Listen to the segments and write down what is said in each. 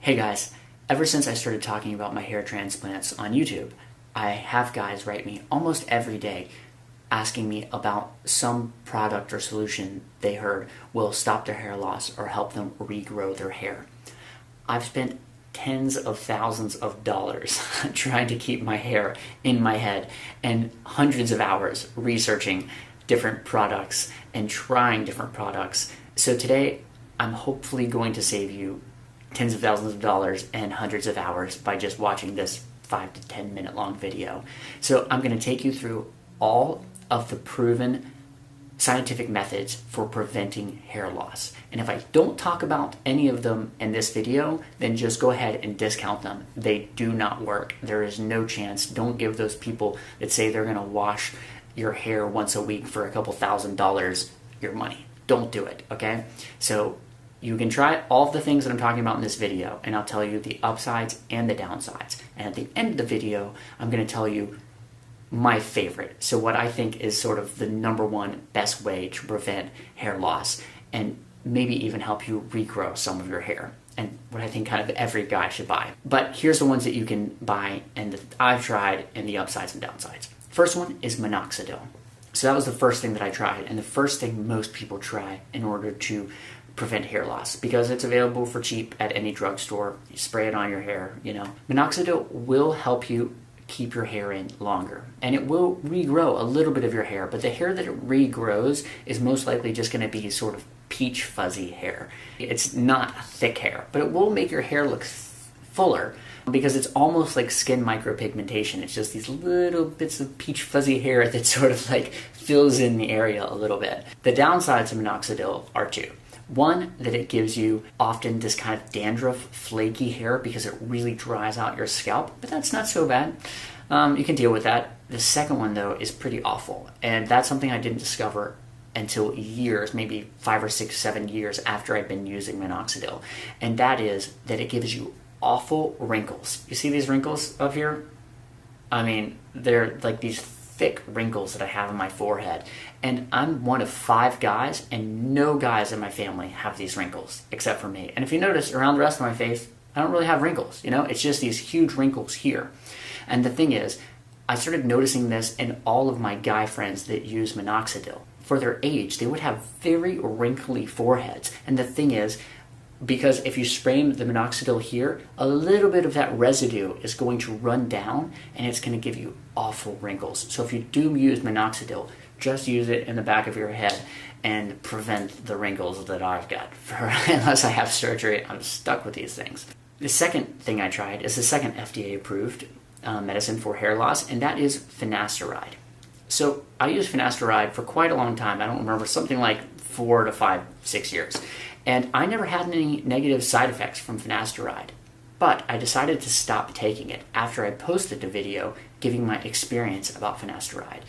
Hey guys, ever since I started talking about my hair transplants on YouTube, I have guys write me almost every day asking me about some product or solution they heard will stop their hair loss or help them regrow their hair. I've spent tens of thousands of dollars trying to keep my hair in my head and hundreds of hours researching different products and trying different products. So today, I'm hopefully going to save you tens of thousands of dollars and hundreds of hours by just watching this 5 to 10 minute long video. So I'm going to take you through all of the proven scientific methods for preventing hair loss. And if I don't talk about any of them in this video, then just go ahead and discount them. They do not work. There is no chance. Don't give those people that say they're going to wash your hair once a week for a couple $1,000s your money. Don't do it, okay? So you can try all of the things that I'm talking about in this video, and I'll tell you the upsides and the downsides. And at the end of the video, I'm going to tell you my favorite. So what I think is sort of the number one best way to prevent hair loss and maybe even help you regrow some of your hair. And what I think kind of every guy should buy. But here's the ones that you can buy and that I've tried and the upsides and downsides. First one is minoxidil. So that was the first thing that I tried and the first thing most people try in order to prevent hair loss because it's available for cheap at any drugstore. You spray it on your hair, you know. Minoxidil will help you keep your hair in longer and it will regrow a little bit of your hair, but the hair that it regrows is most likely just going to be sort of peach fuzzy hair. It's not thick hair, but it will make your hair look fuller because it's almost like skin micropigmentation. It's just these little bits of peach fuzzy hair that sort of like fills in the area a little bit. The downsides of minoxidil are two. One, that it gives you often this kind of dandruff, flaky hair because it really dries out your scalp, but that's not so bad. You can deal with that. The second one, though, is pretty awful, and that's something I didn't discover until years, maybe 5 or 6, 7 years after I'd been using minoxidil, and that is that it gives you awful wrinkles. You see these wrinkles up here? I mean, they're like these thick wrinkles that I have on my forehead. And I'm one of 5 guys, and no guys in my family have these wrinkles, except for me. And if you notice, around the rest of my face, I don't really have wrinkles, you know? It's just these huge wrinkles here. And the thing is, I started noticing this in all of my guy friends that use minoxidil. For their age, they would have very wrinkly foreheads. And the thing is, because if you spray the minoxidil here, a little bit of that residue is going to run down and it's going to give you awful wrinkles. So if you do use minoxidil, just use it in the back of your head and prevent the wrinkles that I've got. Unless I have surgery, I'm stuck with these things. The second thing I tried is the second FDA-approved medicine for hair loss, and that is finasteride. So I used finasteride for quite a long time. I don't remember, something like 4 to 5, 6 years. And I never had any negative side effects from finasteride. But I decided to stop taking it after I posted a video giving my experience about finasteride.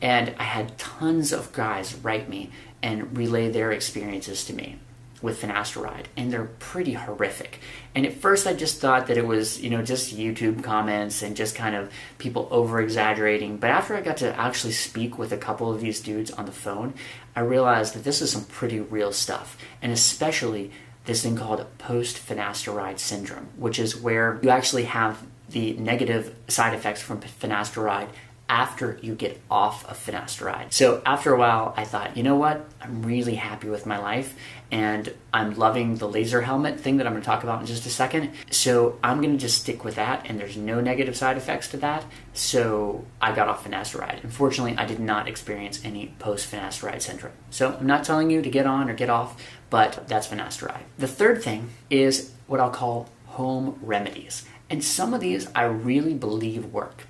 And I had tons of guys write me and relay their experiences to me with finasteride, and they're pretty horrific. And at first I just thought that it was, you know, just YouTube comments and just kind of people over-exaggerating. But after I got to actually speak with a couple of these dudes on the phone, I realized that this is some pretty real stuff, and especially this thing called post-finasteride syndrome, which is where you actually have the negative side effects from finasteride after you get off of finasteride. So after a while, I thought, you know what? I'm really happy with my life, and I'm loving the laser helmet thing that I'm going to talk about in just a second. So I'm going to just stick with that, and there's no negative side effects to that. So I got off finasteride. Unfortunately, I did not experience any post-finasteride syndrome. So I'm not telling you to get on or get off, but that's finasteride. The third thing is what I'll call home remedies. And some of these I really believe work.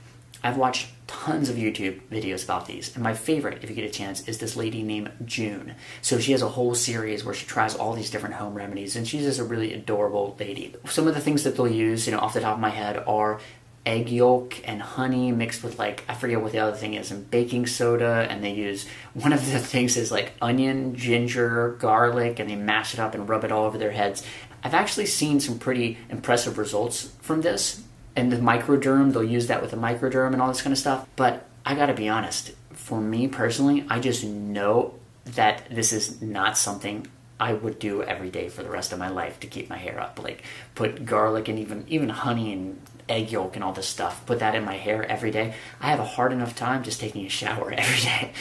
I've watched tons of YouTube videos about these, and my favorite, if you get a chance, is this lady named June. So she has a whole series where she tries all these different home remedies, and she's just a really adorable lady. Some of the things that they'll use, you know, off the top of my head are egg yolk and honey mixed with, like, I forget what the other thing is, and baking soda, and they use, one of the things is like onion, ginger, garlic, and they mash it up and rub it all over their heads. I've actually seen some pretty impressive results from this. And the microderm, they'll use that with the microderm and all this kind of stuff. But I gotta be honest, for me personally, I just know that this is not something I would do every day for the rest of my life to keep my hair up. Like put garlic and even honey and egg yolk and all this stuff, put that in my hair every day. I have a hard enough time just taking a shower every day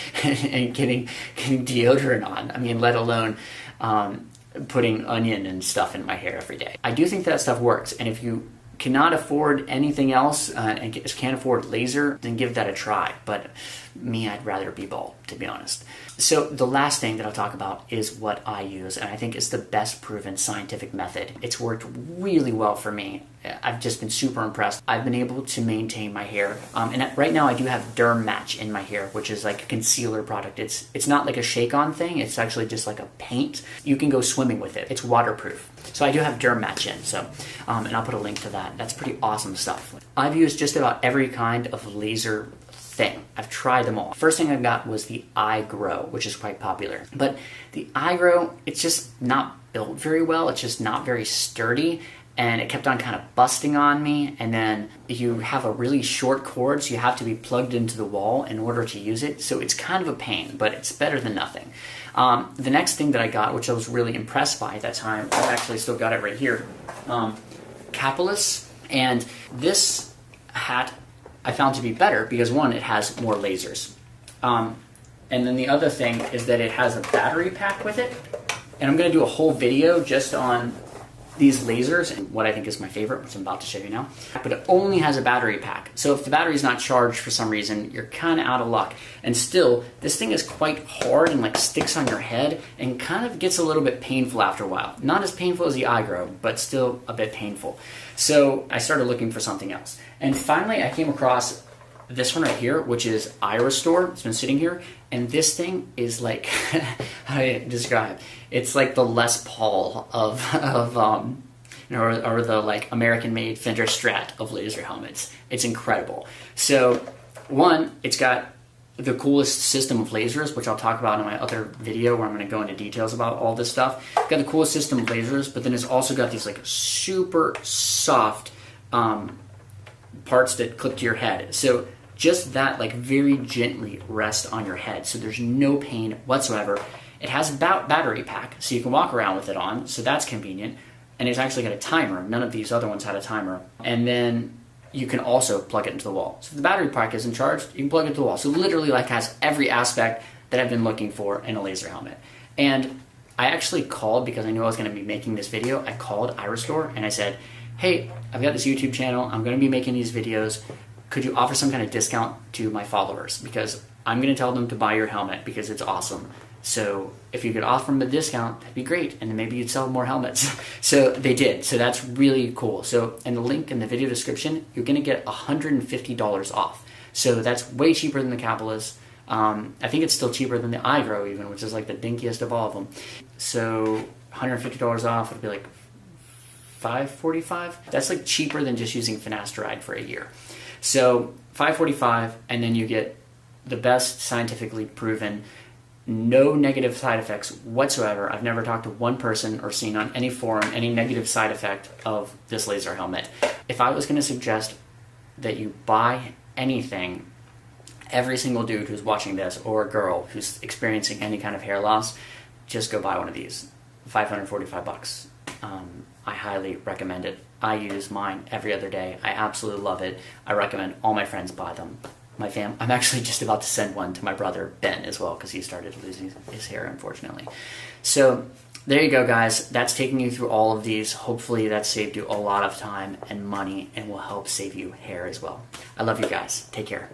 and getting deodorant on. I mean, let alone putting onion and stuff in my hair every day. I do think that stuff works, and if you cannot afford anything else and can't afford laser, then give that a try. But me, I'd rather be bald, to be honest. So the last thing that I'll talk about is what I use, and I think it's the best proven scientific method. It's worked really well for me. I've just been super impressed. I've been able to maintain my hair, and right now I do have Derm Match in my hair, which is like a concealer product. It's not like a shake-on thing. It's actually just like a paint. You can go swimming with it. It's waterproof. So I do have Derm Match in, so and I'll put a link to that. That's pretty awesome stuff. I've used just about every kind of laser thing. I've tried them all. First thing I got was the iGrow, which is quite popular. But the iGrow, it's just not built very well. It's just not very sturdy, and it kept on kind of busting on me. And then you have a really short cord, so you have to be plugged into the wall in order to use it. So it's kind of a pain, but it's better than nothing. The next thing that I got, which I was really impressed by at that time, I've actually still got it right here, Capillus. And this hat I found to be better because, one, it has more lasers. And then the other thing is that it has a battery pack with it. And I'm going to do a whole video just on these lasers and what I think is my favorite, which I'm about to show you now. But it only has a battery pack. So if the battery's not charged for some reason, you're kind of out of luck. And still, this thing is quite hard and like sticks on your head and kind of gets a little bit painful after a while. Not as painful as the iGrow, but still a bit painful. So I started looking for something else. And finally, I came across this one right here, which is iRestore. It's been sitting here, and this thing is like, how do I describe? It's like the Les Paul of or the like American-made Fender Strat of laser helmets. It's incredible. So, one, it's got the coolest system of lasers, which I'll talk about in my other video where I'm going to go into details about all this stuff. It's got the coolest system of lasers, but then it's also got these like super soft parts that clip to your head. So just that like very gently rest on your head, so there's no pain whatsoever. It has a battery pack, so you can walk around with it on, so that's convenient. And it's actually got a timer. None of these other ones had a timer. And then you can also plug it into the wall. So if the battery pack isn't charged, you can plug it into the wall. So literally like has every aspect that I've been looking for in a laser helmet. And I actually called, because I knew I was going to be making this video, I called iRestore and I said, hey, I've got this YouTube channel, I'm going to be making these videos. Could you offer some kind of discount to my followers? Because I'm going to tell them to buy your helmet because it's awesome. So if you could offer them a discount, that'd be great. And then maybe you'd sell more helmets. So they did. So that's really cool. So in the link in the video description, you're going to get $150 off. So that's way cheaper than the Capillus. I think it's still cheaper than the iGrow even, which is like the dinkiest of all of them. So $150 off would be like $545. That's like cheaper than just using finasteride for a year. So $545, and then you get the best scientifically proven, no negative side effects whatsoever. I've never talked to one person or seen on any forum any negative side effect of this laser helmet. If I was going to suggest that you buy anything, every single dude who's watching this, or a girl who's experiencing any kind of hair loss, just go buy one of these. $545. I highly recommend it. I use mine every other day. I absolutely love it. I recommend all my friends buy them. I'm actually just about to send one to my brother Ben as well, because he started losing his hair, unfortunately. So there you go, guys. That's taking you through all of these. Hopefully that saved you a lot of time and money and will help save you hair as well. I love you guys. Take care.